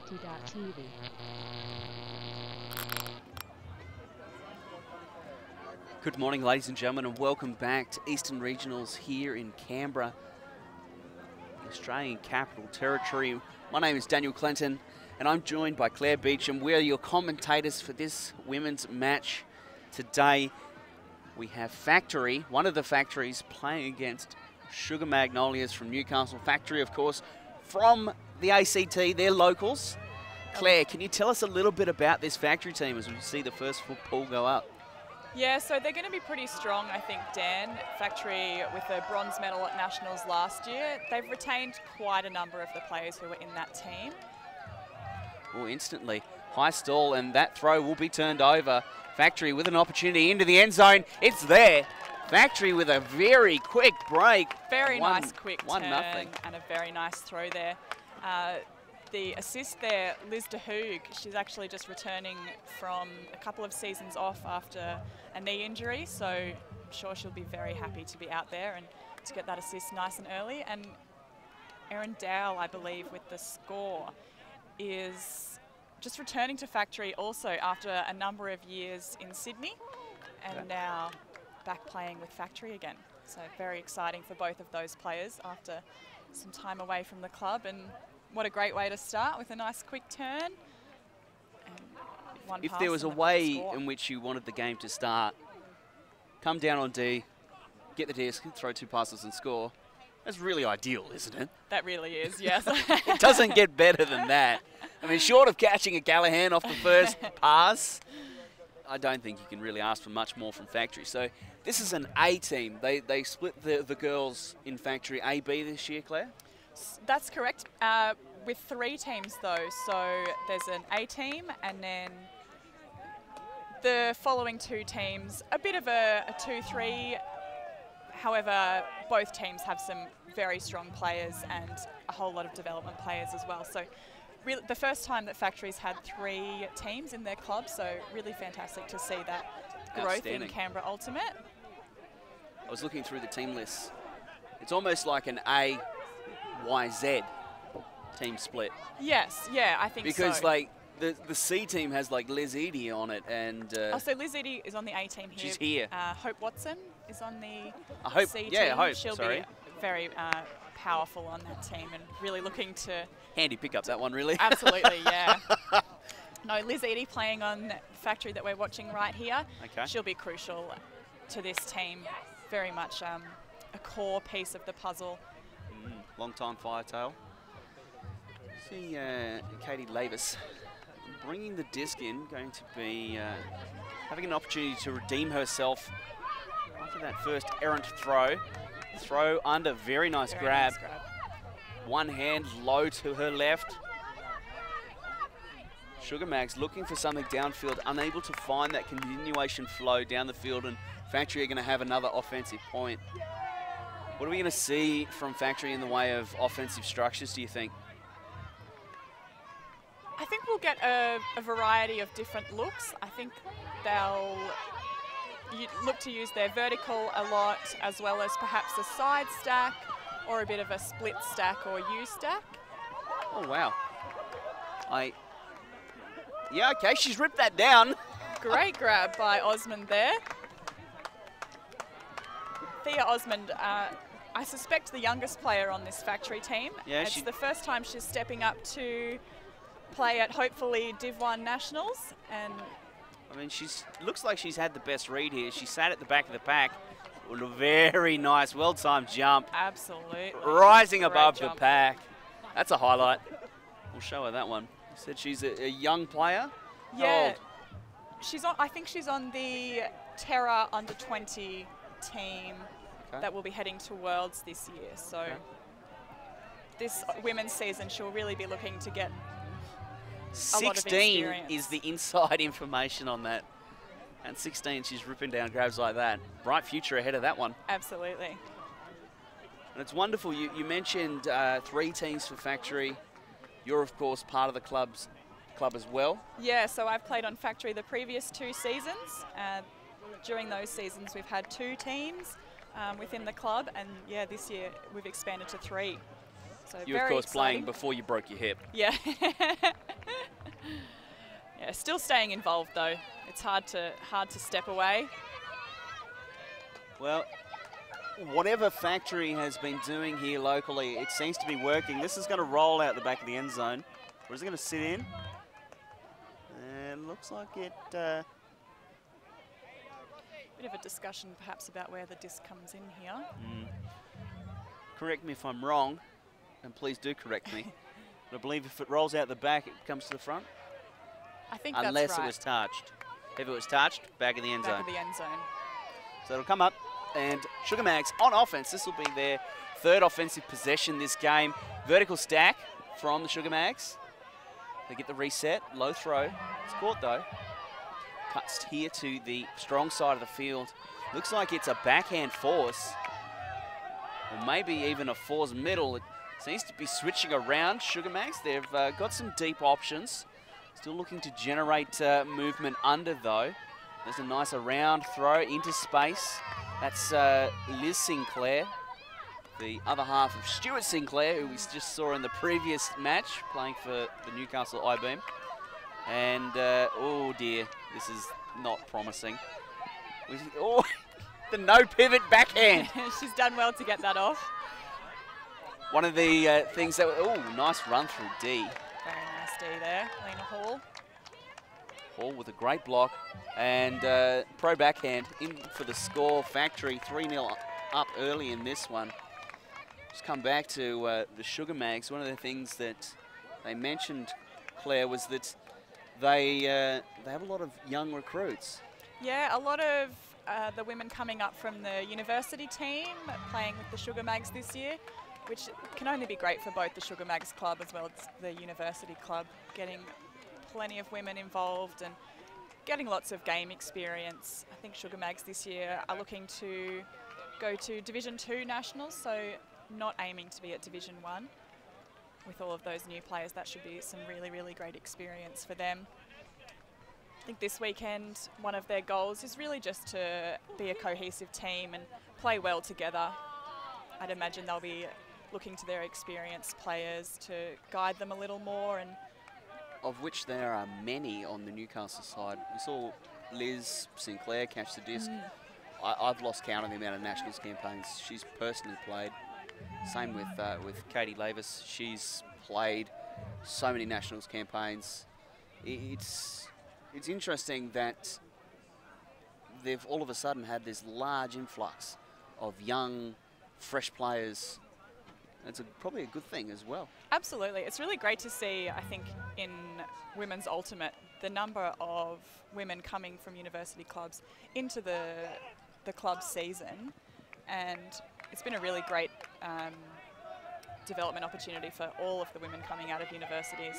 Factory.tv. Good morning, ladies and gentlemen, and welcome back to Eastern Regionals here in Canberra, Australian Capital Territory. My name is Daniel Clinton, and I'm joined by Claire Beecham. We're your commentators for this women's match today. We have Factory, one of the factories, playing against Sugar Magnolias from Newcastle. Factory, of course, from the ACT, they're locals. Claire, can you tell us a little bit about this Factory team as we see the first pool go up? Yeah, so they're going to be pretty strong, I think, Dan. Factory with a bronze medal at Nationals last year. They've retained quite a number of the players who were in that team. Oh, instantly. High stall, and that throw will be turned over. Factory with an opportunity into the end zone. It's there. Factory with a very quick break. Very nice quick turn 1-0. And a very nice throw there. The assist there, Liz de Hoog, she's actually just returning from a couple of seasons off after a knee injury, so I'm sure she'll be very happy to be out there and to get that assist nice and early. And Erin Dowell, I believe, with the score, is just returning to Factory also after a number of years in Sydney and now back playing with Factory again. So very exciting for both of those players after some time away from the club, and what a great way to start with a nice quick turn. And one If pass there was a and way score. in which you wanted the game to start, come down on D, get the disc, throw 2 passes and score. That's really ideal, isn't it? That really is, yes. It doesn't get better than that. I mean, short of catching a Callahan off the first pass, I don't think you can really ask for much more from Factory. So this is an A team. They split the girls in Factory A-B this year, Claire? That's correct. With 3 teams though, so there's an A team and then the following 2 teams, a bit of a 2-3. However, both teams have some very strong players and a whole lot of development players as well. So really, the first time that Factory's had 3 teams in their club, so really fantastic to see that growth in Canberra Ultimate. I was looking through the team lists. It's almost like an A-Y-Z team split. Yes, yeah, I think so. Because like the C team has like Liz Eady on it, and so Liz Eady is on the A team here. She's here. Hope Watson is on the C team. Yeah, Hope. She'll be very powerful on that team and really looking to. Handy pick up that one, really. Absolutely, yeah. No, Liz Eady playing on Factory that we're watching right here. Okay. She'll be crucial to this team. Very much a core piece of the puzzle. Long time Firetail. See Katie Lavis bringing the disc in, going to be having an opportunity to redeem herself after that first errant throw. Throw under, very nice grab. One hand low to her left. Sugar Mags looking for something downfield, unable to find that continuation flow down the field, and Factory are going to have another offensive point. What are we going to see from Factory in the way of offensive structures, do you think? I think we'll get a variety of different looks. I think they'll look to use their vertical a lot, as well as perhaps a side stack or a bit of a split stack or U stack. Oh, wow. Yeah, okay, she's ripped that down. Great grab by Osmond there. Thea Osmond, I suspect the youngest player on this Factory team. Yeah, it's the first time she's stepping up to play at hopefully Div 1 Nationals, and I mean, looks like she's had the best read here. She sat at the back of the pack with a very nice, well-timed jump. Absolutely. Rising above the pack. That's a highlight. We'll show her that one. You said she's a young player? Yeah. How old? She's on, I think she's on the Terra under-20 team that will be heading to Worlds this year. So this women's season, she'll really be looking to get 16 is the inside information on that. And 16, she's ripping down grabs like that. Bright future ahead of that one. Absolutely. And it's wonderful. You mentioned 3 teams for Factory. You're, of course, part of the club as well. Yeah, so I've played on Factory the previous 2 seasons. During those seasons, we've had 2 teams within the club. And, yeah, this year we've expanded to 3. So you, very of course, exciting. playing before you broke your hip. Yeah. Yeah, still staying involved though. It's hard to step away. Well, whatever Factory has been doing here locally, it seems to be working. This is going to roll out the back of the end zone. Or is it going to sit in? And looks like it... Bit of a discussion perhaps about where the disc comes in here. Correct me if I'm wrong, and please do correct me. But I believe if it rolls out the back, it comes to the front. I think Unless that's right. it was touched. If it was touched, back of the end Back zone. of the end zone. So it'll come up, and Sugar Mags on offense. This will be their third offensive possession this game. Vertical stack from the Sugar Mags. They get the reset, low throw. It's caught though. Cuts here to the strong side of the field. Looks like it's a backhand force, or maybe even a force middle. It seems to be switching around. Sugar Mags, they've got some deep options. Still looking to generate movement under though. There's a nice around throw into space. That's Liz Sinclair, the other half of Stuart Sinclair, who we just saw in the previous match, playing for the Newcastle I-Beam. And, oh dear, this is not promising. Oh, the no pivot backhand. She's done well to get that off. One of the things that, oh, nice run through D. Very nice D there, Lena Hall. Hall with a great block, and pro backhand in for the score. Factory 3-0 up early in this one. Just come back to the Sugar Mags. One of the things that they mentioned, Claire, was that they have a lot of young recruits. Yeah, a lot of the women coming up from the university team playing with the Sugar Mags this year, which can only be great for both the Sugar Mags club as well as the university club, getting plenty of women involved and getting lots of game experience. I think Sugar Mags this year are looking to go to Division 2 nationals, so not aiming to be at Division 1. With all of those new players, that should be some really, really great experience for them. I think this weekend, one of their goals is really just to be a cohesive team and play well together. I'd imagine they'll be looking to their experienced players to guide them a little more, and of which there are many on the Newcastle side. We saw Liz Sinclair catch the disc. I've lost count of the amount of nationals campaigns she's personally played. Same with Katie Lavis. She's played so many nationals campaigns. It's interesting that they've all of a sudden had this large influx of young, fresh players. It's probably a good thing as well. Absolutely. It's really great to see, I think, in Women's Ultimate, the number of women coming from university clubs into the club season. And it's been a really great development opportunity for all of the women coming out of universities.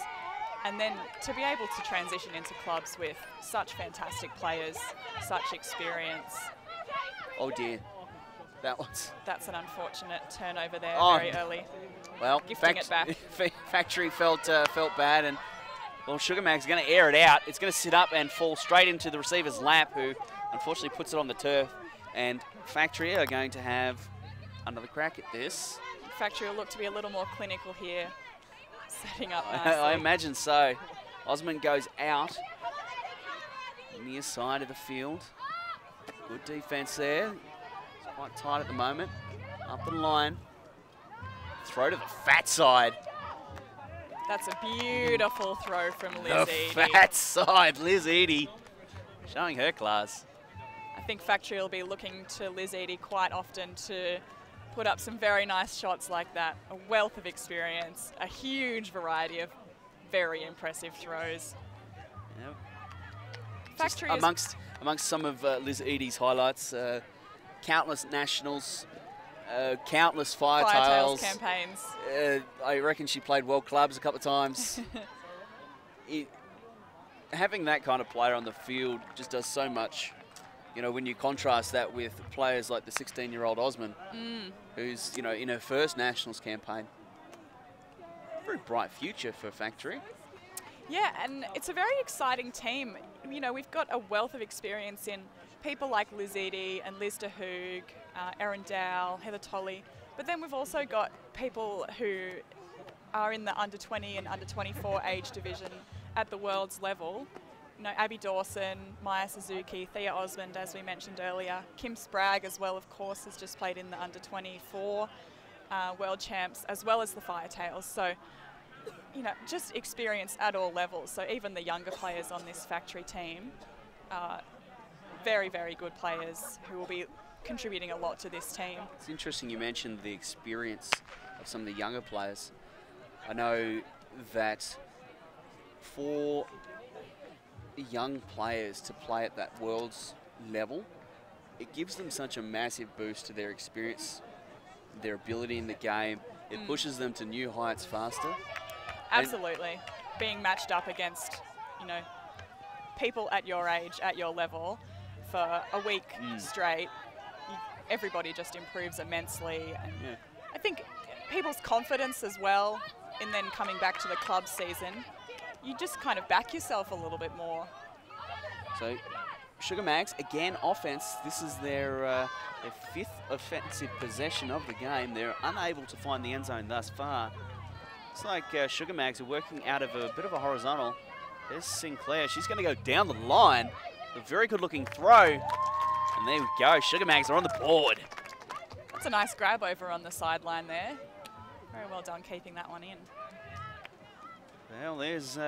And then to be able to transition into clubs with such fantastic players, such experience. Oh dear. That's an unfortunate turnover there very early. Well, gifting it back. Factory felt bad, and well, Sugar Mag's going to air it out. It's going to sit up and fall straight into the receiver's lap, who unfortunately puts it on the turf. And Factory are going to have another crack at this. Factory will look to be a little more clinical here, setting up nicely. I imagine so. Osmond goes out, near side of the field. Good defense there. Quite tight at the moment. Up the line. Throw to the fat side. That's a beautiful throw from Liz Eady. The fat side, Liz Eady. Showing her class. I think Factory will be looking to Liz Eady quite often to put up some very nice shots like that. A wealth of experience, a huge variety of very impressive throws. Yep. Factory amongst some of Liz Eady's highlights, countless nationals, countless Firetails campaigns. I reckon she played World Clubs a couple of times. Having that kind of player on the field just does so much. You know, when you contrast that with players like the 16-year-old Osmond, who's, you know, in her first nationals campaign. Very bright future for Factory. Yeah, and it's a very exciting team. You know, we've got a wealth of experience in people like Liz Eady and Liz DeHoog, Erin Dow, Heather Tolley, but then we've also got people who are in the under 20 and under 24 age division at the world's level. You know, Abby Dawson, Maya Suzuki, Thea Osmond, as we mentioned earlier. Kim Spragg as well, of course, has just played in the under 24 world champs, as well as the Firetails. So, you know, just experience at all levels. So even the younger players on this factory team are very, very good players who will be contributing a lot to this team. It's interesting you mentioned the experience of some of the younger players. I know that for young players to play at that world's level, it gives them such a massive boost to their experience, their ability in the game. It pushes them to new heights faster. Absolutely. Being matched up against, you know, people at your age, at your level, for a week straight, everybody just improves immensely. And I think people's confidence as well in then coming back to the club season, you just kind of back yourself a little bit more. So Sugar Mags, again, offense. This is their fifth offensive possession of the game. They're unable to find the end zone thus far. It's like Sugar Mags are working out of a bit of a horizontal. There's Sinclair. She's going to go down the line. A very good-looking throw. And there we go. Sugar Mags are on the board. That's a nice grab over on the sideline there. Very well done keeping that one in. Well, there's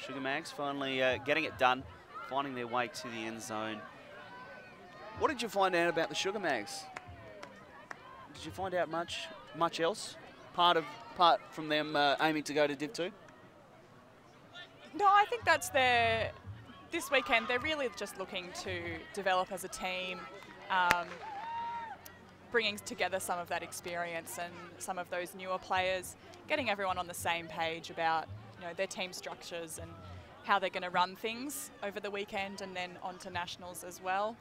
Sugar Mags finally getting it done, finding their way to the end zone. What did you find out about the Sugar Mags? Did you find out much else? Apart from them aiming to go to Div 2? No, I think that's this weekend, they're really just looking to develop as a team, bringing together some of that experience and some of those newer players, getting everyone on the same page about, you know, their team structures and how they're going to run things over the weekend and then on to nationals as well.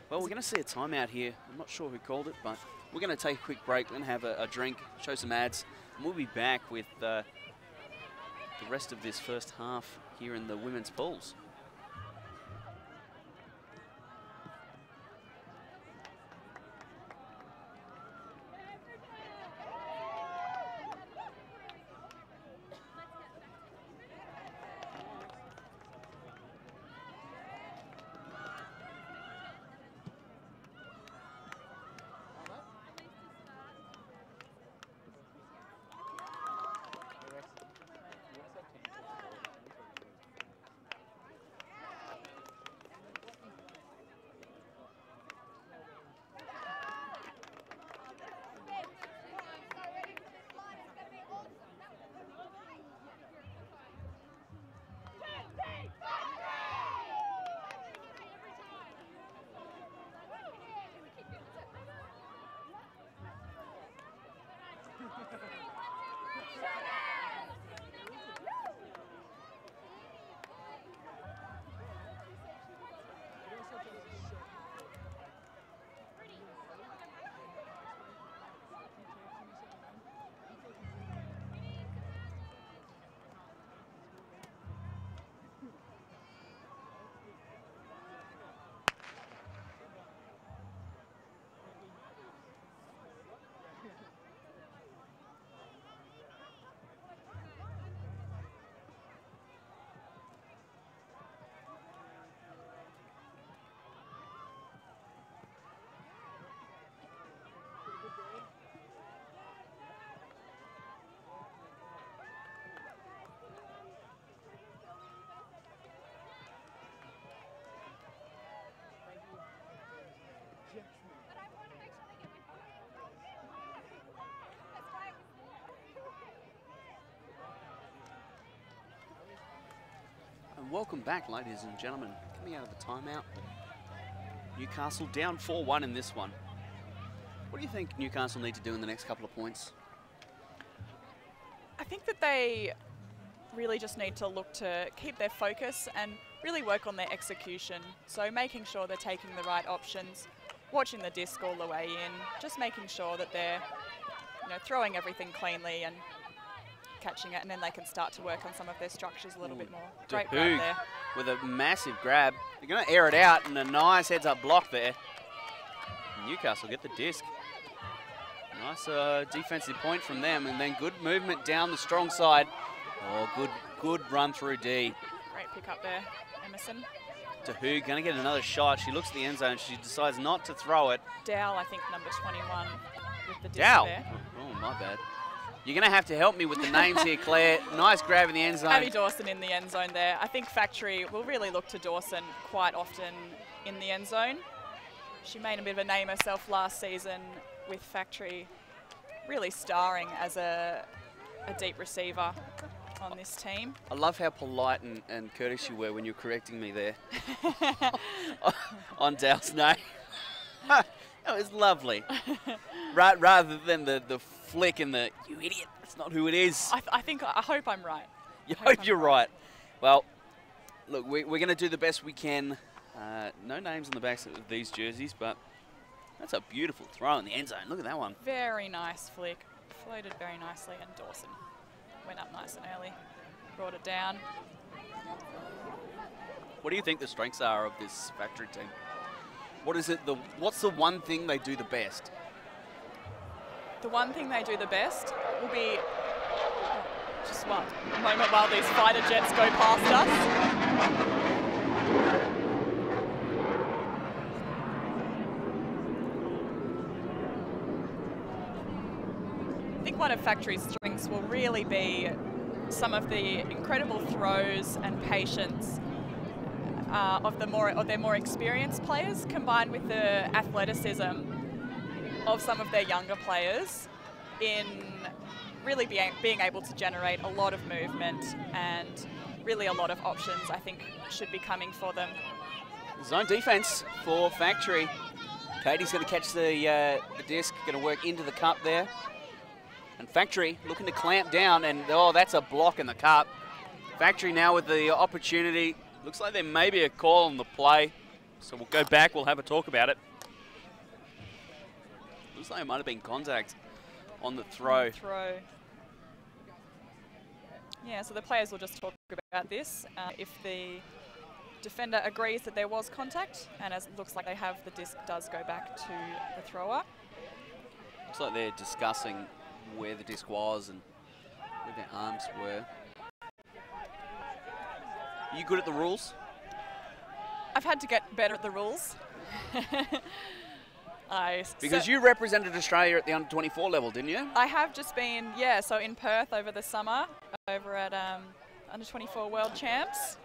Well, we're going to see a timeout here. I'm not sure who called it, but we're going to take a quick break. We're going to have a drink, show some ads, and we'll be back with the rest of this first half here in the women's pools. And welcome back, ladies and gentlemen. Coming out of the timeout, Newcastle down 4-1 in this one. What do you think Newcastle need to do in the next couple of points? I think that they really just need to look to keep their focus and really work on their execution. So making sure they're taking the right options, watching the disc all the way in, just making sure that they're, you know, throwing everything cleanly and catching it, and then they can start to work on some of their structures a little bit more. Great grab there. With a massive grab. They're going to air it out, and a nice heads-up block there. Newcastle get the disc. Nice defensive point from them, and then good movement down the strong side. Oh, good run through D. Great pick up there, Emerson. To who, going to get another shot. She looks at the end zone. She decides not to throw it. Dowell, I think, number 21 with the disc Dowell. there. Oh, my bad. You're going to have to help me with the names here, Claire. Nice grab in the end zone. Abby Dawson in the end zone there. I think Factory will really look to Dawson quite often in the end zone. She made a bit of a name herself last season with Factory, really starring as a deep receiver on this team. I love how polite and courteous you were when you were correcting me there on Dowell's name. That was lovely. Rather than the flick and the, you idiot, that's not who it is. I hope I'm right. You hope you're right. Well, look, we're going to do the best we can. No names on the backs of these jerseys, but that's a beautiful throw in the end zone. Look at that one. Very nice flick. Floated very nicely, and Dawson went up nice and early. Brought it down. What do you think the strengths are of this Factory team? What is it? What's the one thing they do the best? The one thing they do the best will be just a moment while these fighter jets go past us. I think one of Factory's strengths will really be some of the incredible throws and patience of their more experienced players, combined with the athleticism of some of their younger players, in really being able to generate a lot of movement and really a lot of options, I think, should be coming for them. Zone defense for Factory. Katie's going to catch the disc, going to work into the cup there. And Factory looking to clamp down, and oh, that's a block in the cup. Factory now with the opportunity. Looks like there may be a call on the play, so we'll go back, we'll have a talk about it. Looks like it might have been contact on the throw. Yeah, so the players will just talk about this. If the defender agrees that there was contact, and as it looks like they have, the disc does go back to the thrower. Looks like they're discussing where the disc was and where their arms were. Are you good at the rules? I've had to get better at the rules. Because you represented Australia at the under-24 level, didn't you? I have just been, yeah, so in Perth over the summer, over at under-24 World Champs.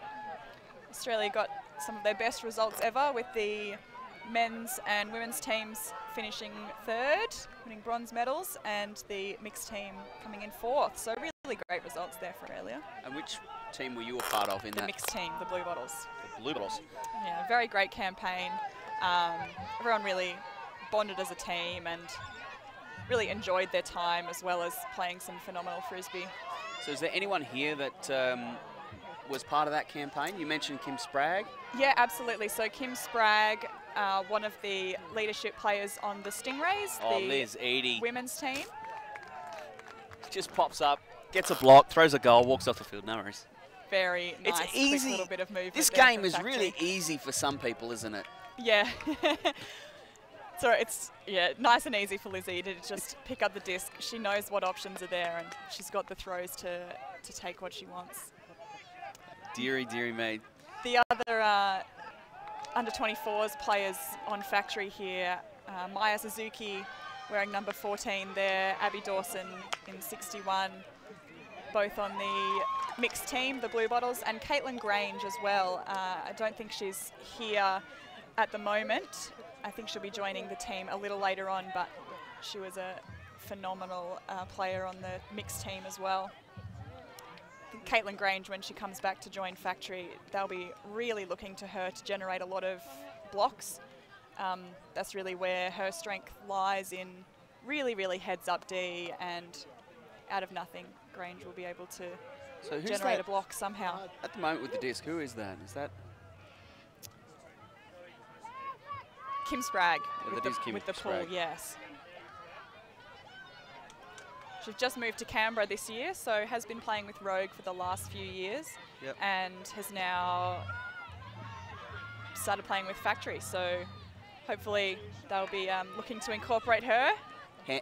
Australia got some of their best results ever, with the men's and women's teams finishing third, winning bronze medals, and the mixed team coming in fourth. So really great results there for Australia. And which team were you a part of in that? The mixed team, the Blue Bottles. The Blue Bottles. Yeah, very great campaign. Everyone really bonded as a team and really enjoyed their time, as well as playing some phenomenal frisbee. So is there anyone here that was part of that campaign? You mentioned Kim Spragg. Yeah, absolutely. So Kim Spragg, one of the leadership players on the Stingrays, the Liz Eadie, women's team. Just pops up, gets a block, throws a goal, walks off the field. No worries. Very nice. It's easy. Quick little bit of movement. This game is really easy for some people, isn't it? Yeah. So it's, nice and easy for Lizzie to just pick up the disc. She knows what options are there, and she's got the throws to take what she wants. Deary, deary me. The other under-24s players on Factory here, Maya Suzuki wearing number 14 there, Abby Dawson in 61, both on the mixed team, the Blue Bottles, and Caitlin Grange as well. I don't think she's here at the moment. I think she'll be joining the team a little later on, but she was a phenomenal player on the mixed team as well. I think Caitlin Grange, when she comes back to join Factory, they'll be really looking to her to generate a lot of blocks. That's really where her strength lies, in really heads-up D, and out of nothing, Grange will be able to generate a block somehow. At the moment with the disc, who is that? Is that Kim Spragg Kim with the Spragg. pool, yes. She's just moved to Canberra this year, so has been playing with Rogue for the last few years, and has now started playing with Factory. So hopefully they'll be looking to incorporate her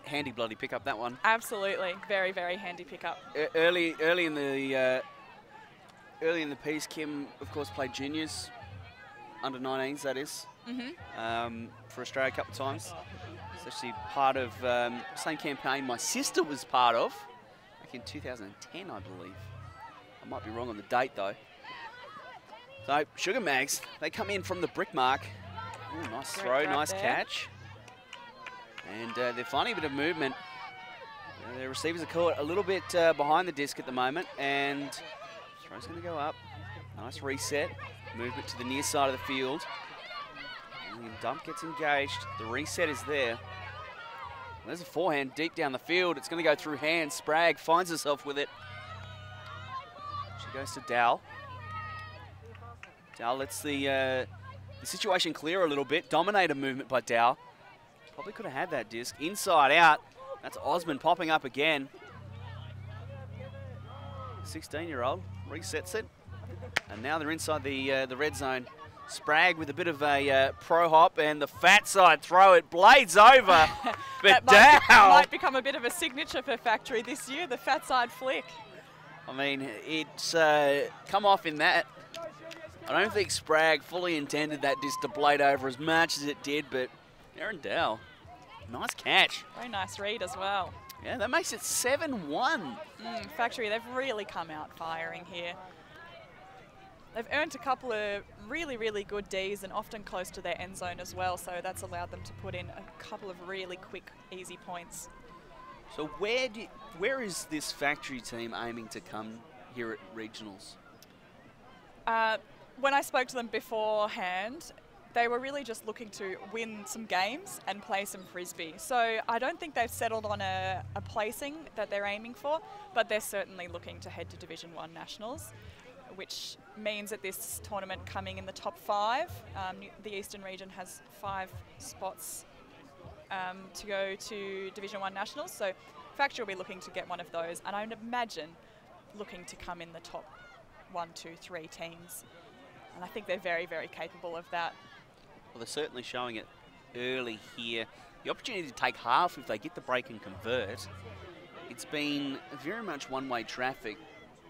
handy bloody pickup, that one. Absolutely. Very, very handy pickup. Early in the piece, Kim, of course, played juniors, under 19s, that is, for Australia a couple of times. It's actually part of same campaign my sister was part of back in 2010, I believe. I might be wrong on the date, though. So, Sugar Mags, they come in from the brick mark. Ooh, nice throw, nice catch. And they're finding a bit of movement. Their receivers are caught a little bit behind the disc at the moment, and throw's going to go up. Nice reset. Movement to the near side of the field. And Dump gets engaged. The reset is there. There's a forehand deep down the field. It's going to go through hands. Sprague finds herself with it. She goes to Dow. Dow lets the situation clear a little bit. Dominator movement by Dow. Probably could have had that disc. Inside out. That's Osmond popping up again. 16-year-old resets it. And now they're inside the red zone. Sprague with a bit of a pro hop and the fat side throw. It blades over. But Dow might become a bit of a signature for Factory this year, the fat side flick. I mean, it's come off in that. I don't think Sprague fully intended that disc to blade over as much as it did, but Erin Dow, nice catch. Very nice read as well. Yeah, that makes it 7-1. Factory, they've really come out firing here. They've earned a couple of really, really good Ds and often close to their end zone as well, so that's allowed them to put in a couple of really quick, easy points. So where is this Factory team aiming to come here at regionals? When I spoke to them beforehand, they were really just looking to win some games and play some frisbee. So I don't think they've settled on a placing that they're aiming for, but they're certainly looking to head to Division 1 Nationals, which means that this tournament coming in the top 5. The Eastern region has 5 spots to go to Division 1 Nationals, so Factory will be looking to get one of those, and I would imagine looking to come in the top 1, 2, 3 teams. And I think they're very, very capable of that. Well, they're certainly showing it early here. The opportunity to take half if they get the break and convert. It's been very much one-way traffic.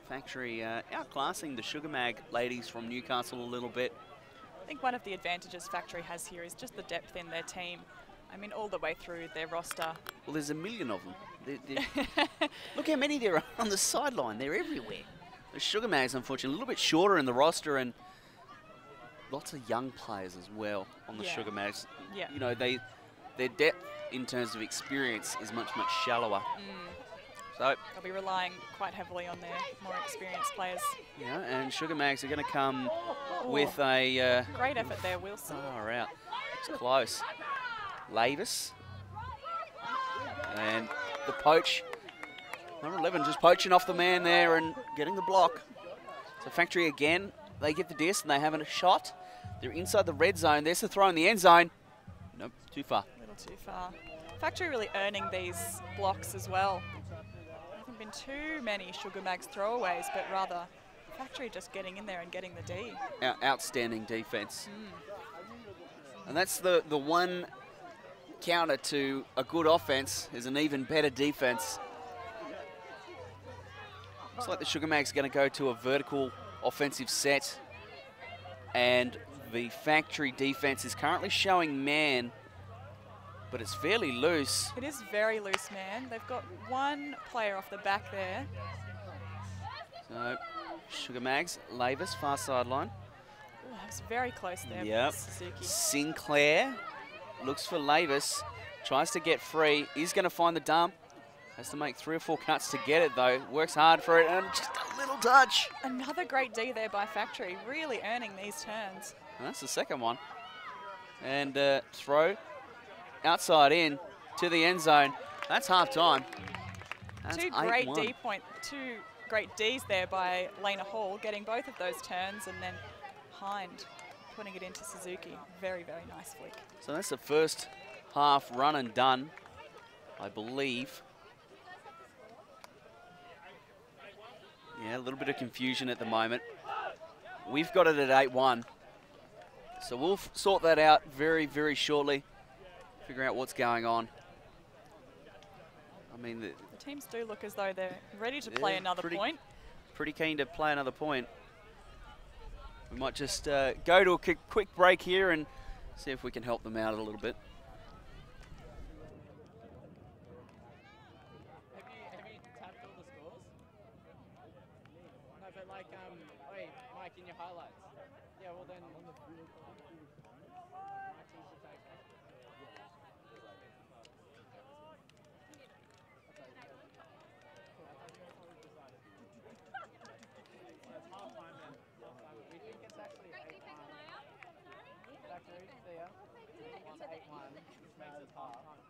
Factory outclassing the Sugar Mag ladies from Newcastle a little bit. I think one of the advantages Factory has here is just the depth in their team. I mean, all the way through their roster. Well, there's a million of them. Look how many there are on the sideline. They're everywhere. The Sugar Mags, unfortunately, a little bit shorter in the roster, and lots of young players as well on the Sugar Mags. Yeah. You know, their depth in terms of experience is much, much shallower. So they'll be relying quite heavily on their more experienced players. Yeah, and Sugar Mags are going to come with a... great effort there, Wilson. Far out. It's close. Lavis. And the poach. Number 11 just poaching off the man there and getting the block. So Factory again, they get the disc and they have a shot. They're inside the red zone. There's the throw in the end zone. Nope, too far. A little too far. Factory really earning these blocks as well. There haven't been too many Sugar Mags throwaways, but rather Factory just getting in there and getting the D. Outstanding defense. And that's the one counter to a good offense is an even better defense. Looks like the Sugar Mags are going to go to a vertical offensive set, and the Factory defense is currently showing man, but it's fairly loose. It is very loose, man. They've got one player off the back there. So Sugar Mags, Lavis, far sideline. Oh, that was very close there. Yep. Suzuki. Sinclair looks for Lavis, tries to get free. He's going to find the dump. Has to make 3 or 4 cuts to get it, though. Works hard for it, and just a little touch. Another great D there by Factory, really earning these turns. And that's the second one. And throw outside in to the end zone. That's half time. That's Two great Ds there by Lena Hall, getting both of those turns, and then Hind putting it into Suzuki. Very, very nice flick. So that's the first half run and done, I believe. Yeah, a little bit of confusion at the moment. We've got it at 8-1. So we'll sort that out very, very shortly. Figure out what's going on. mean, The teams do look as though they're ready to play another point. Pretty keen to play another point. We might just go to a quick break here and see if we can help them out a little bit. Have you tapped all the scores? No, but like, wait, Mike, in your highlights. Yeah, well then. We think it's actually 8-1. Factory, see ya. It's 8-1, which makes it half. Mike's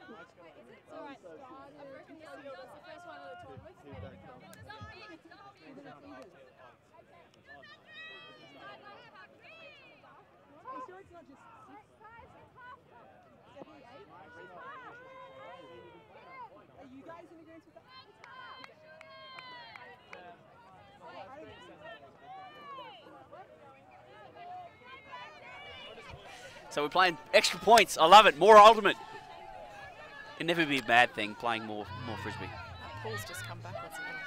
got it. It's alright. I've broken the seal. That's the first one of the tournament. Are you sure it's not just 6? 7, 8? Are you guys in agreement with that? So we're playing extra points. I love it. More ultimate. It'd never be a bad thing playing more frisbee. That pool's just come backwards a little.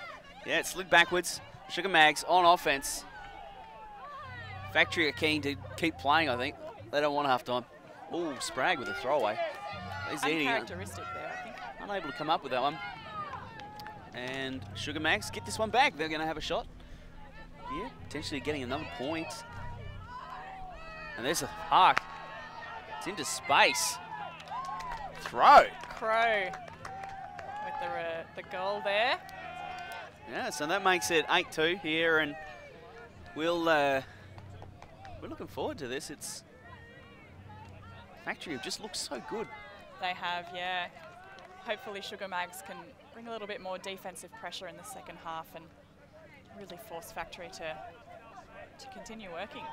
Yeah, it slid backwards. Sugar Mags on offense. Factory are keen to keep playing, I think. They don't want half time. Oh, Spragg with a throwaway. He's Uncharacteristic there, I think. unable to come up with that one. And Sugar Mags get this one back. They're going to have a shot. Yeah, potentially getting another point. And there's a arc. It's into space. Throw. Crow with the goal there. Yeah, so that makes it 8-2 here, and we're looking forward to this. It's Factory have just looked so good. They have, yeah. Hopefully Sugar Mags can bring a little bit more defensive pressure in the second half and really force Factory to continue working.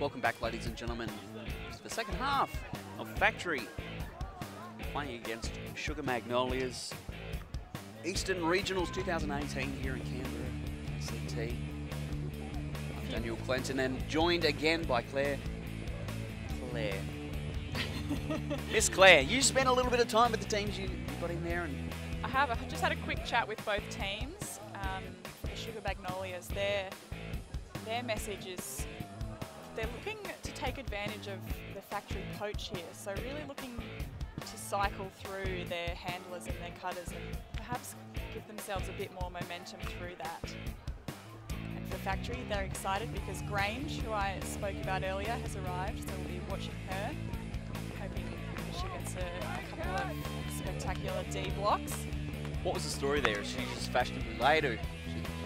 Welcome back, ladies and gentlemen, to the second half of Factory, playing against Sugar Magnolias. Eastern Regionals 2018 here in Canberra, CT. I'm Daniel Clinton, and joined again by Claire. Miss Claire, you spent a little bit of time with the teams you got in there. And I have. I just had a quick chat with both teams. For the Sugar Magnolias, their message is they're looking to take advantage of the factory poach here. So really looking to cycle through their handlers and their cutters and perhaps give themselves a bit more momentum through that. And for Factory, they're excited because Grange, who I spoke about earlier, has arrived, so we'll be watching her, hoping she gets a couple of spectacular D blocks. what was the story there? Is she just fashionably late, or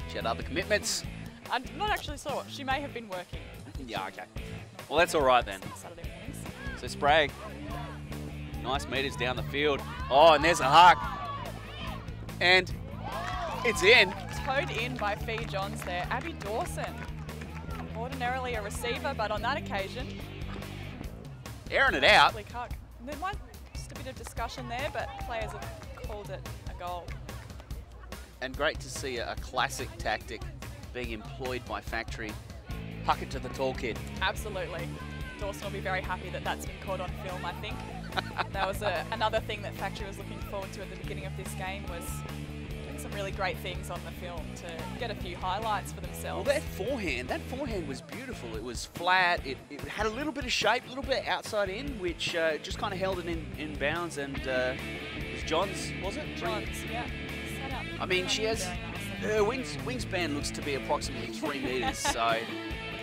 she had other commitments? I'm not actually sure. She may have been working. Yeah, okay. Well, that's all right then. Saturday mornings. So Sprague, nice meters down the field. Oh, and there's a huck. And it's in. Towed in by Fee Johns there. Abby Dawson, ordinarily a receiver, but on that occasion, Airing it out. huck. And there was just a bit of discussion there, but players have called it a goal. And great to see a classic tactic being employed by Factory. Huck it to the tall kid. Absolutely. Dawson will be very happy that that's been caught on film, I think. That was another thing that Factory was looking forward to at the beginning of this game, was doing some really great things on the film to get a few highlights for themselves. Well, that forehand was beautiful. It was flat. It had a little bit of shape, a little bit outside in, which just kind of held it in bounds. And it was Johns, was it? Johns, yeah. Set up. I mean, she has, her wingspan looks to be approximately 3 meters. So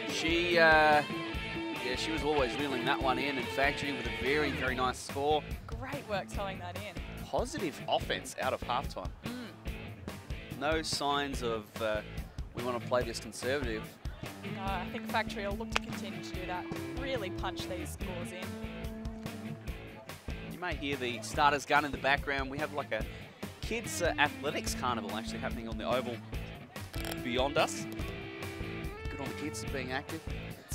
she was always reeling that one in Factory with a very, very nice score. Great work towing that in. Positive offense out of halftime. No signs of we want to play this conservative. No, I think Factory will look to continue to do that. Really punch these scores in. You may hear the starter's gun in the background. We have like a kids athletics carnival actually happening on the oval beyond us. Good on the kids being active.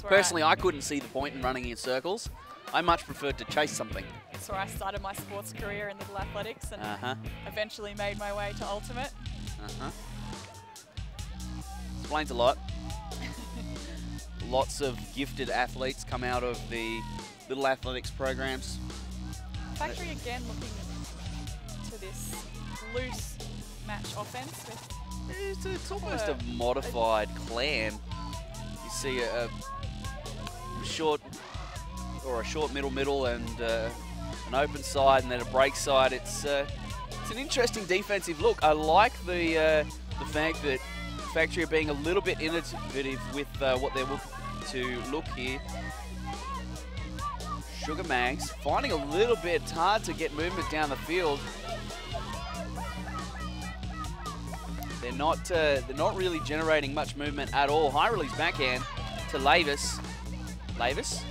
Personally, I couldn't see the point in running in circles. I much preferred to chase something. That's where I started my sports career in little athletics and eventually made my way to ultimate. Explains a lot. Lots of gifted athletes come out of the little athletics programs. Factory again looking to this loose match offense. It's almost a modified clan. You see a short middle and an open side and then a break side. It's an interesting defensive look. I like the fact that Factory are being a little bit innovative with what they're looking to look here. Sugar Mags finding a little bit hard to get movement down the field. They're not really generating much movement at all. High release backhand to Lavis. Lavis,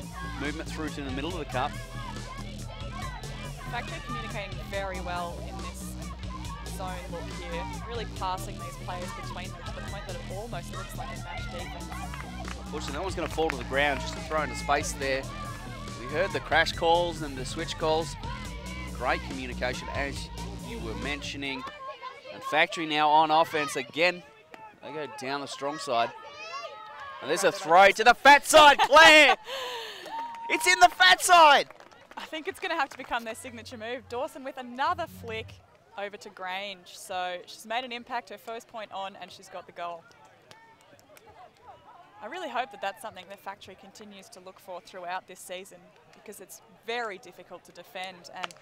movement through to the middle of the cup. Factory communicating very well in this zone look here. Really passing these players between them to the point that it almost looks like a match defense. Unfortunately, no one's going to fall to the ground, just to throw into space there. We heard the crash calls and the switch calls. Great communication, as you were mentioning. And Factory now on offense again. They go down the strong side. And there's a throw to the fat side, Claire! It's in the fat side! I think it's going to have to become their signature move. Dawson with another flick over to Grange. So she's made an impact, her first point on, and she's got the goal. I really hope that that's something that Factory continues to look for throughout this season, because it's very difficult to defend, and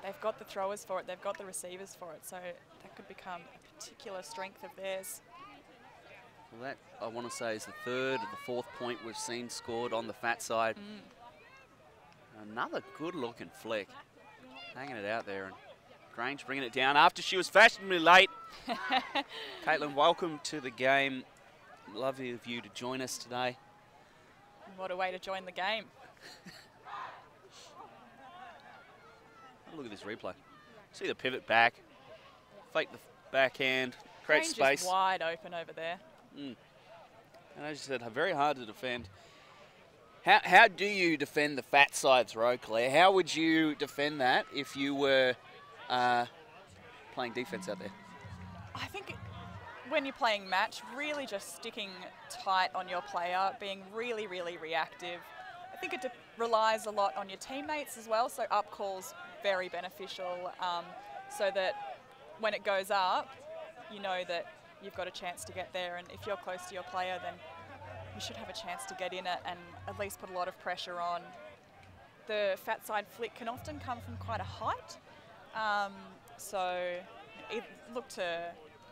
they've got the throwers for it, they've got the receivers for it, so that could become a particular strength of theirs. Well, that, I want to say, is the third or the fourth point we've seen scored on the fat side. Another good-looking flick. Hanging it out there. And Grange bringing it down after she was fashionably late. Caitlin, welcome to the game. Lovely of you to join us today. What a way to join the game. Look at this replay. See the pivot back. Fake the backhand. Create Grange space. is wide open over there. And as you said, very hard to defend. How do you defend the fat side throw, Claire? How would you defend that if you were playing defense out there? I think when you're playing match, really just sticking tight on your player, being really, really reactive. I think it relies a lot on your teammates as well, so up call's very beneficial, so that when it goes up, you know that you've got a chance to get there, and if you're close to your player, then you should have a chance to get in it and at least put a lot of pressure on. The fat side flick can often come from quite a height, so look to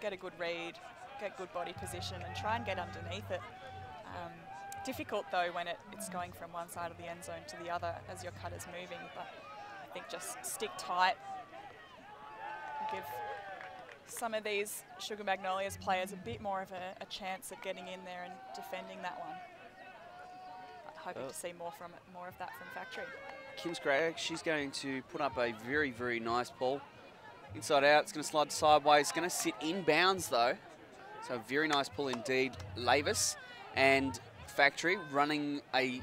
get a good read, get good body position and try and get underneath it. Difficult though when it's going from one side of the end zone to the other as your cutter's moving, but I think just stick tight, give some of these Sugar Magnolias players a bit more of a chance at getting in there and defending that one. Hoping to see more of that from Factory. Kinsgrave, she's going to put up a very, very nice ball. Inside out, it's going to slide sideways. It's going to sit inbounds though. So very nice pull indeed. Lavis and Factory running a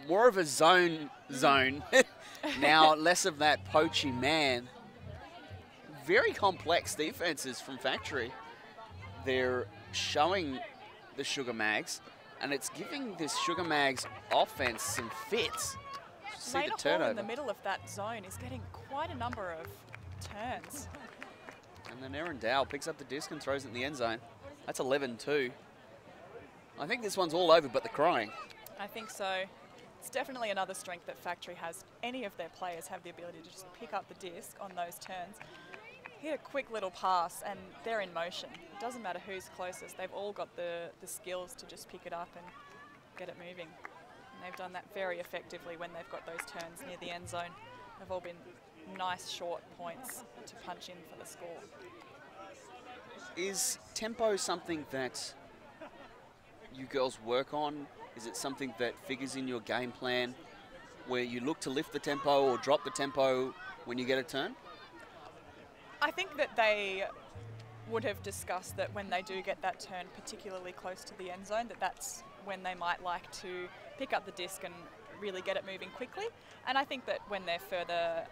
more of a zone. Now less of that poachy man. Very complex defenses from Factory. They're showing the Sugar Mags, and it's giving this Sugar Mags offense some fits. See the turnover in the middle of that zone is getting quite a number of turns. And then Erin Dow picks up the disc and throws it in the end zone. That's 11-2. I think this one's all over but the crying. I think so. It's definitely another strength that Factory has. Any of their players have the ability to just pick up the disc on those turns, hit a quick little pass, and they're in motion. It doesn't matter who's closest. They've all got the skills to just pick it up and get it moving. And they've done that very effectively when they've got those turns near the end zone. They've all been nice short points to punch in for the score. Is tempo something that you girls work on? Is it something that figures in your game plan where you look to lift the tempo or drop the tempo when you get a turn? I think that they would have discussed that when they do get that turn particularly close to the end zone, that's when they might like to pick up the disc and really get it moving quickly. And I think that when they're further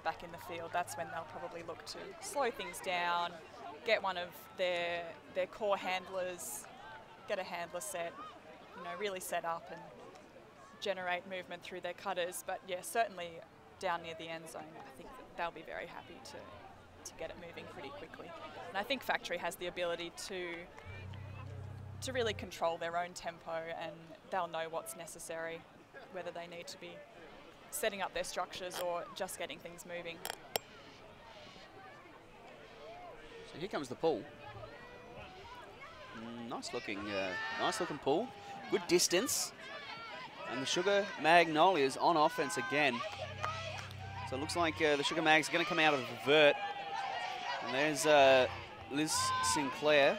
back in the field, that's when they'll probably look to slow things down, get one of their core handlers, get a handler set, really set up and generate movement through their cutters. But yeah, certainly down near the end zone, I think they'll be very happy to get it moving pretty quickly. And I think Factory has the ability to really control their own tempo, and they'll know what's necessary, whether they need to be setting up their structures or just getting things moving. So here comes the pull. Nice looking pull. Good distance. And the Sugar Magnolias on offense again. So it looks like the Sugar Mags are going to come out of the vert. And there's Liz Sinclair.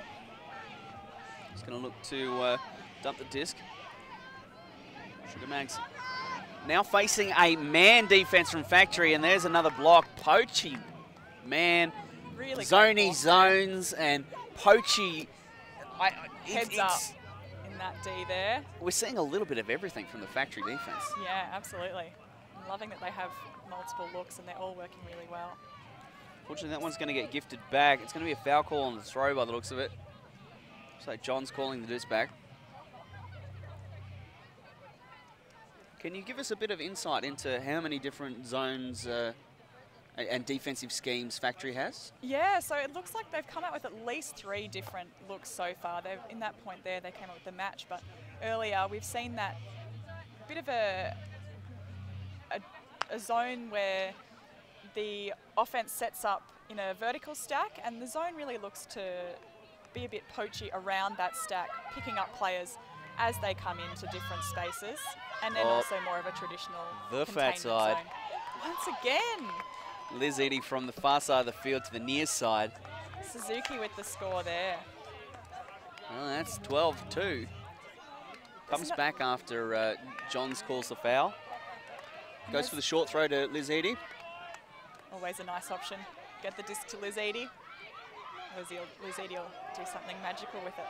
Just going to look to dump the disc. Sugar Mags now facing a man defense from Factory, and there's another block. Poachy man, really zony zones and poachy. Heads up in that D there. We're seeing a little bit of everything from the Factory defense. Yeah, absolutely. I'm loving that they have multiple looks and they're all working really well. Fortunately, that one's going to get gifted back. It's going to be a foul call on the throw by the looks of it. So John's calling the disc back. Can you give us a bit of insight into how many different zones and defensive schemes Factory has? Yeah, so it looks like they've come out with at least 3 different looks so far. They've, in that point there, they came up with the match, but earlier we've seen that bit of a zone where the offense sets up in a vertical stack, and the zone really looks to be a bit poachy around that stack, picking up players as they come into different spaces, and then also more of a traditional the fat side. Zone. Once again. Liz Edie from the far side of the field to the near side. Suzuki with the score there. Well, that's 12-2. Comes back after Johns calls the foul. Goes for the short throw to Liz Edie. Always a nice option. Get the disc to Liz Edie. Liz Edie will do something magical with it.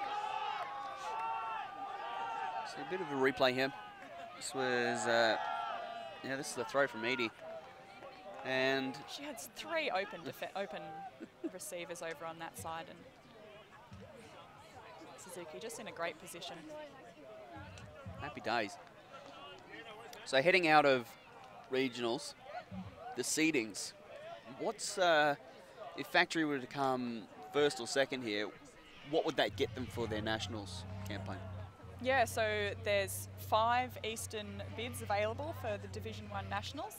So a bit of a replay here. This was, yeah, this is the throw from Edie. And She had 3 open receivers over on that side, and Suzuki just in a great position. happy days. So heading out of regionals, the seedings. What's, if Factory were to come first or second here, what would that get them for their nationals campaign? Yeah, so there's 5 Eastern bids available for the Division 1 Nationals,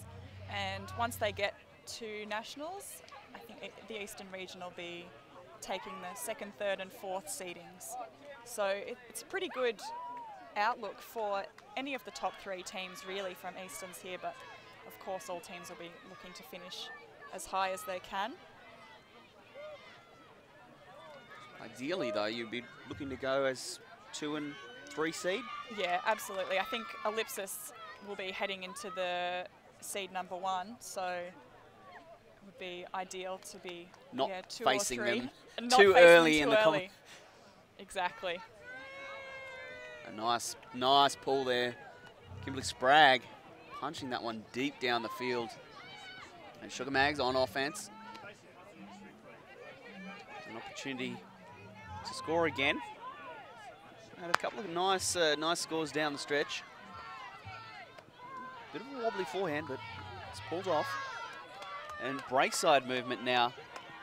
and once they get to Nationals, I think the Eastern region will be taking the 2nd, 3rd and 4th seedings. So it's a pretty good outlook for any of the top 3 teams really from Easterns here, but of course all teams will be looking to finish as high as they can. Ideally though, you'd be looking to go as 2 and 3 seed? Yeah, absolutely. I think Ellipsis will be heading into the seed number 1, so it would be ideal to be Not 2 facing or 3. them And too not facing early them in too the early. Exactly. A nice pull there. Kimberly Spragg punching that one deep down the field. And Sugar Mags on offense. An opportunity to score again. Had a couple of nice scores down the stretch. Bit of a wobbly forehand, but it's pulled off. And break side movement now.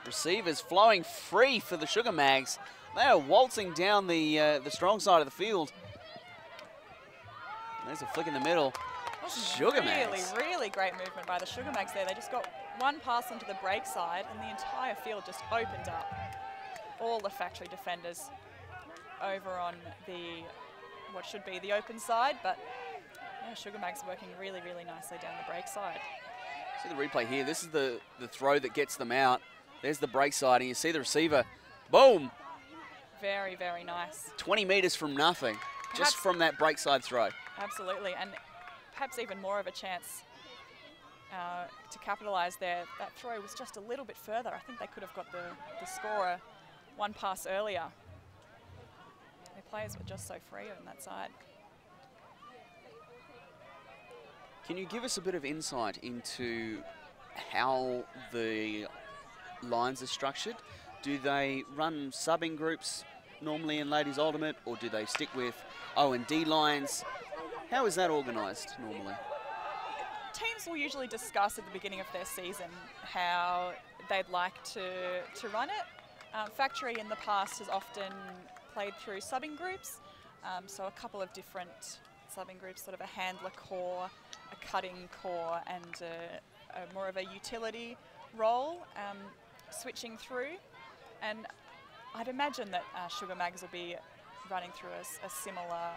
Receivers flowing free for the Sugar Mags. They are waltzing down the strong side of the field. There's a flick in the middle. Sugar Mags. Really great movement by the Sugar Mags there. They just got one pass onto the break side and the entire field just opened up. All the Factory defenders over on the, what should be the open side, but yeah, Sugar Mags working really, really nicely down the break side. See the replay here. This is the throw that gets them out. There's the break side, and you see the receiver. Boom! Very, very nice. 20 metres from nothing, just from that break side throw. Absolutely, and perhaps even more of a chance to capitalise there. That throw was just a little bit further. I think they could have got the scorer one pass earlier. Their players were just so free on that side. Can you give us a bit of insight into how the lines are structured? Do they run subbing groups normally in Ladies Ultimate, or do they stick with O&D lines? How is that organised normally? Teams will usually discuss at the beginning of their season how they'd like to run it. Factory in the past has often played through subbing groups, so a couple of different subbing groups, sort of a handler core, a cutting core, and a more of a utility role switching through. And I'd imagine that Sugar Mags will be running through a similar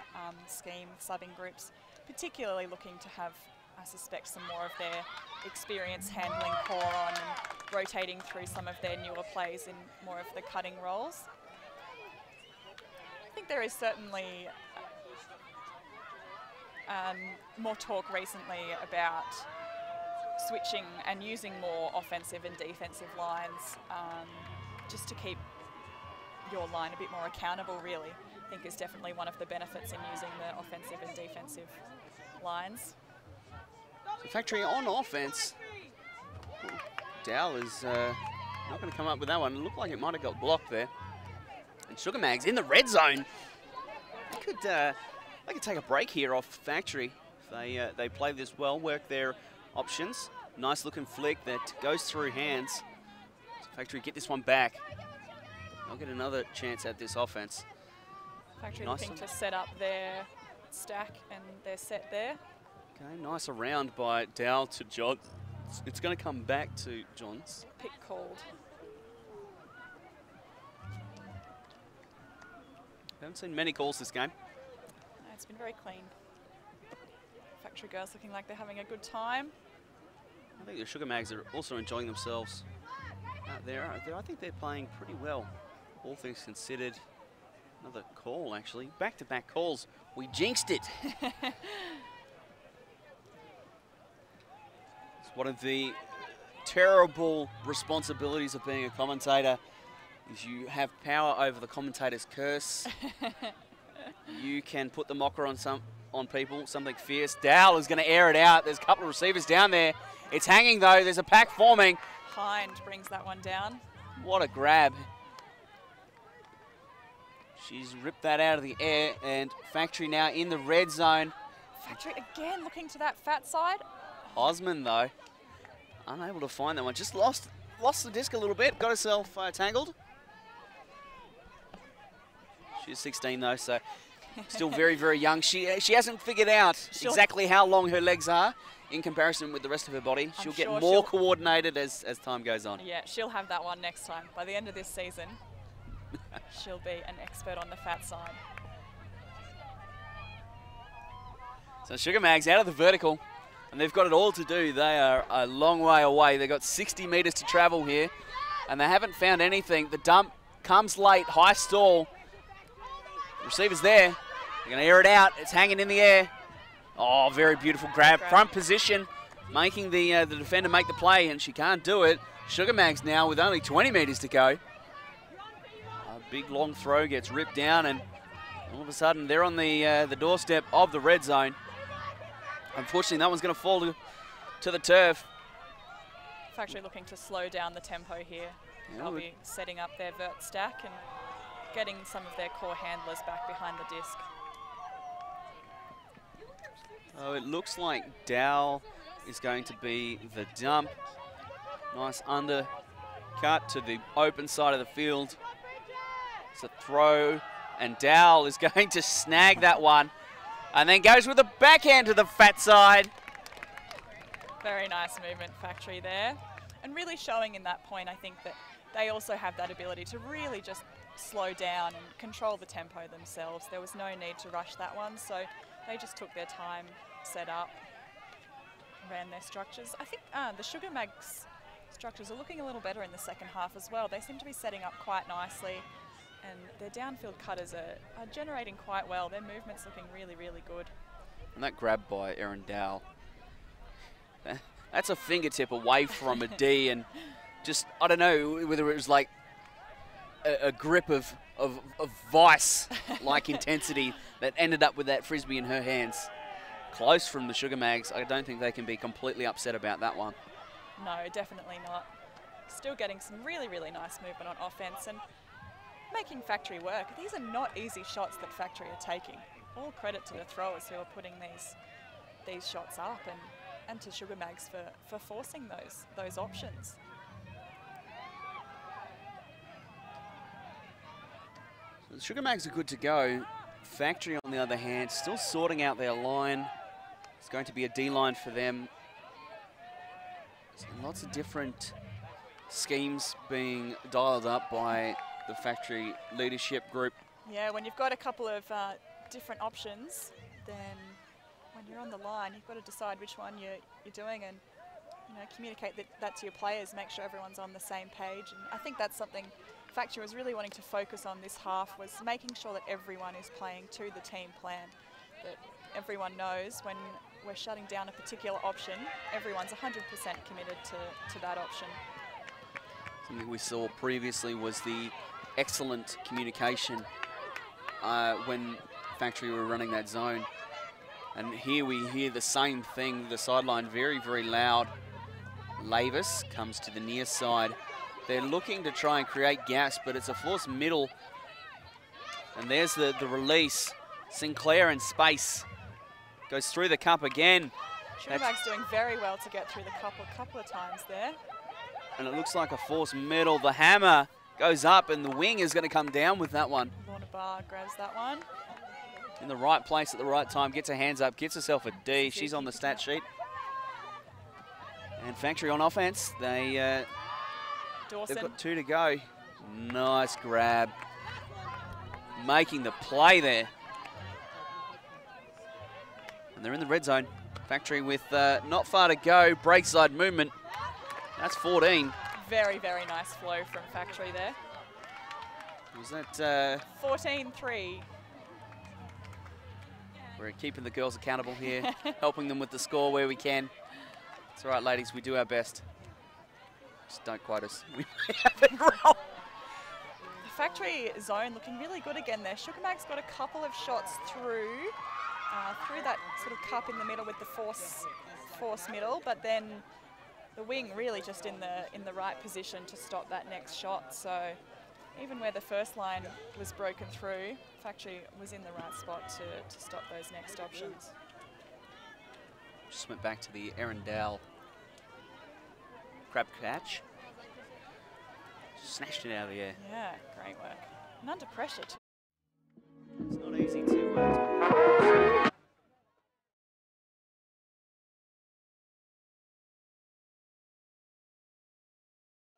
scheme, subbing groups, particularly looking to have, I suspect, some more of their experience handling core on and rotating through some of their newer plays in more of the cutting roles. I think there is certainly more talk recently about switching and using more offensive and defensive lines just to keep your line a bit more accountable, really. I think is definitely one of the benefits in using the offensive and defensive lines. So Factory on offense. Dow is not going to come up with that one. It looked like it might have got blocked there. And Sugar Mags in the red zone. They could take a break here off Factory. If they play this well, work their options. Nice looking flick that goes through hands. So Factory get this one back. They'll get another chance at this offense. Factory Nice looking to set up their stack and their set there. Okay, nice around by Dow to John. It's going to come back to Johns. Pick called. Haven't seen many calls this game. No, it's been very clean. Factory girls looking like they're having a good time. I think the Sugar Mags are also enjoying themselves out there. I think they're playing pretty well, all things considered. Another call, actually. Back-to-back calls. We jinxed it. It's one of the terrible responsibilities of being a commentator is you have power over the commentator's curse. You can put the mocker on on people, something fierce. Dowell is going to air it out. There's a couple of receivers down there. It's hanging though. There's a pack forming. Hind brings that one down. What a grab. She's ripped that out of the air, and Factory now in the red zone. Factory again looking to that fat side. Osman though, unable to find that one. Just lost the disc a little bit. Got herself tangled. She's 16 though, so still very, very young. She hasn't figured out exactly how long her legs are in comparison with the rest of her body. She'll get more coordinated as time goes on. Yeah, she'll have that one next time. By the end of this season, she'll be an expert on the fat side. So Sugar Mags out of the vertical, and they've got it all to do. They are a long way away. They've got 60 metres to travel here, and they haven't found anything. The dump comes late, high stall. Receiver's there. They're going to air it out. It's hanging in the air. Oh, very beautiful grab. Front position, making the defender make the play, and she can't do it. Sugar Mags now with only 20 metres to go. A big long throw gets ripped down, and all of a sudden they're on the doorstep of the red zone. Unfortunately, that one's going to fall to the turf. Factory looking to slow down the tempo here. Yeah, They'll be setting up their vert stack and getting some of their core handlers back behind the disc. Oh, it looks like Dowell is going to be the dump. Nice undercut to the open side of the field. It's a throw, and Dowell is going to snag that one, and then goes with a backhand to the fat side. Very nice movement, Factory there. And really showing in that point, I think that they also have that ability to really just slow down and control the tempo themselves. There was no need to rush that one, so they just took their time, set up, ran their structures. I think the Sugar Mags structures are looking a little better in the second half as well. They seem to be setting up quite nicely, and their downfield cutters are generating quite well. Their movement's looking really, really good. And that grab by Erin Dowell, that's a fingertip away from a D, and just, I don't know whether it was like a grip of vice-like intensity that ended up with that frisbee in her hands. Close from the Sugar Mags. I don't think they can be completely upset about that one. No, definitely not. Still getting some really, really nice movement on offense and making Factory work. These are not easy shots that Factory are taking. All credit to the throwers who are putting these shots up, and to Sugar Mags for forcing those options. The Sugar Mags are good to go. Factory, on the other hand, still sorting out their line. It's going to be a D line for them. So lots of different schemes being dialed up by the Factory leadership group. Yeah, when you've got a couple of different options, then when you're on the line, you've got to decide which one you're doing, and communicate that to your players, make sure everyone's on the same page. And I think that's something Factory was really wanting to focus on this half, was making sure that everyone is playing to the team plan, that everyone knows when we're shutting down a particular option, everyone's 100% committed to that option. Something we saw previously was the excellent communication when Factory were running that zone. And here we hear the same thing, the sideline very, very loud. Lavis comes to the near side. They're looking to try and create gaps, but it's a forced middle. And there's the release. Sinclair in space. Goes through the cup again. Sugar Mags doing very well to get through the cup a couple of times there. And it looks like a forced middle. The hammer goes up, and the wing is going to come down with that one. Lorna Barr grabs that one. In the right place at the right time, gets her hands up, gets herself a D. She's on the stat sheet. And Factory on offense, they've got 2 to go. Nice grab. Making the play there. And they're in the red zone. Factory with not far to go. Break side movement. That's 14. Very, very nice flow from Factory there. Was that 14-3. We're keeping the girls accountable here, helping them with the score where we can. It's all right, ladies, we do our best. Just don't quote us. We have it wrong. The Factory zone looking really good again there. Sugar Mag's got a couple of shots through through that sort of cup in the middle with the force middle, but then the wing really just in the right position to stop that next shot. So even where the first line was broken through, Factory was in the right spot to stop those next options. Just went back to the Arundel crab catch. Snatched it out of the air. Yeah, great work. And under pressure too. It's not easy to...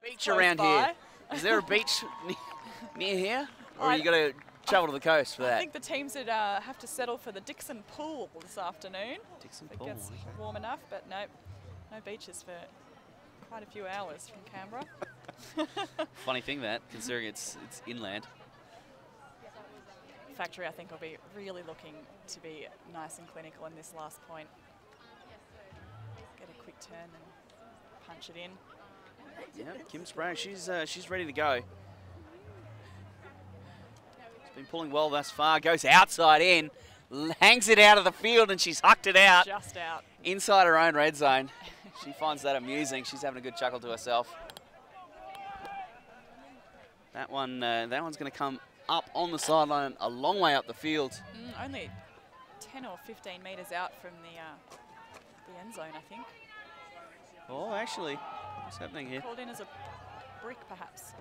beach Close around by. here. Is there a beach near here? Or you got to travel to the coast for I that? think the teams would have to settle for the Dixon Pool this afternoon. Dixon If it Pool, gets okay. warm enough, but no beaches for quite a few hours from Canberra. Funny thing that, considering it's inland. Factory, I think, will be really looking to be nice and clinical in this last point. Get a quick turn and punch it in. Yeah, Kim Sprague, she's ready to go. She's been pulling well thus far. Goes outside in, hangs it out of the field, and she's hucked it out. Just out. Inside her own red zone. She finds that amusing. She's having a good chuckle to herself. That one's going to come up on the sideline, a long way up the field. Only 10 or 15 metres out from the end zone, I think. Oh, actually, what's happening here? Called in as a brick, perhaps.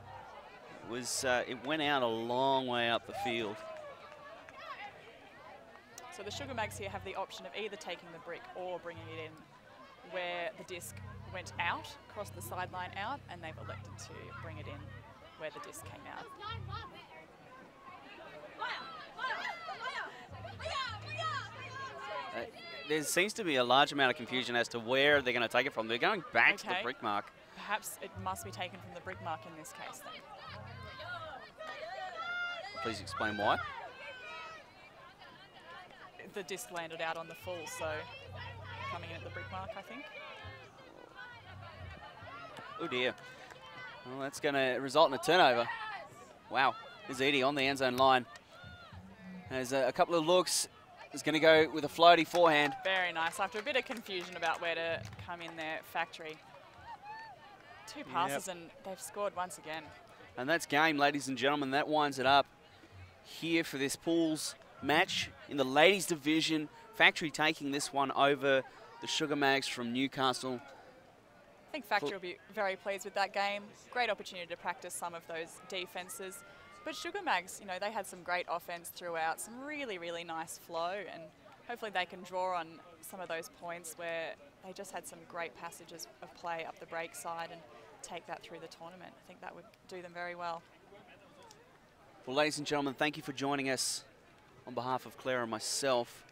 It went out a long way up the field. So the Sugar Mags here have the option of either taking the brick or bringing it in where the disc went out, across the sideline out, and they've elected to bring it in where the disc came out. There seems to be a large amount of confusion as to where they're going to take it from. They're going back to the brick mark. Perhaps it must be taken from the brick mark in this case then. Please explain why. The disc landed out on the full, so coming in at the brick mark, I think. Oh dear. Well, that's going to result in a turnover. Wow. There's Edie on the end zone line. There's a couple of looks. Is going to go with a floaty forehand. Very nice. After a bit of confusion about where to come in there, Factory. Two passes and they've scored once again. And that's game, ladies and gentlemen. That winds it up here for this pools match in the ladies division. Factory taking this one over the Sugar Mags from Newcastle. I think Factory will be very pleased with that game. Great opportunity to practice some of those defences. But Sugar Mags, you know, they had some great offense throughout, some really, really nice flow, and hopefully they can draw on some of those points where they just had some great passages of play up the break side and take that through the tournament. I think that would do them very well. Well, ladies and gentlemen, thank you for joining us on behalf of Claire and myself.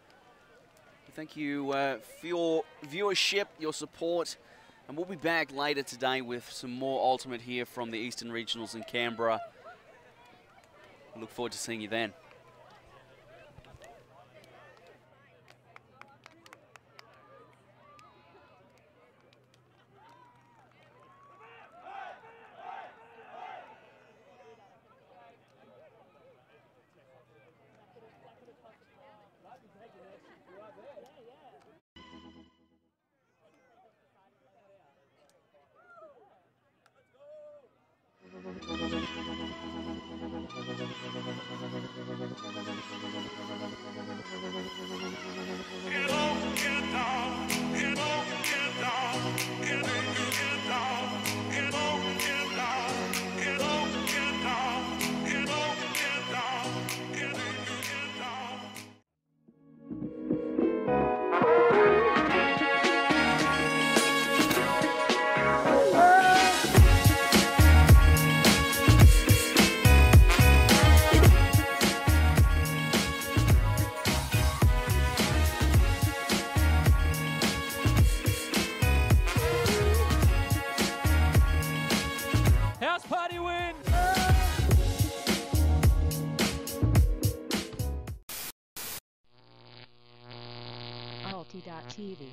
Thank you for your viewership, your support, and we'll be back later today with some more Ultimate here from the Eastern Regionals in Canberra. I look forward to seeing you then. House party win! Alti.tv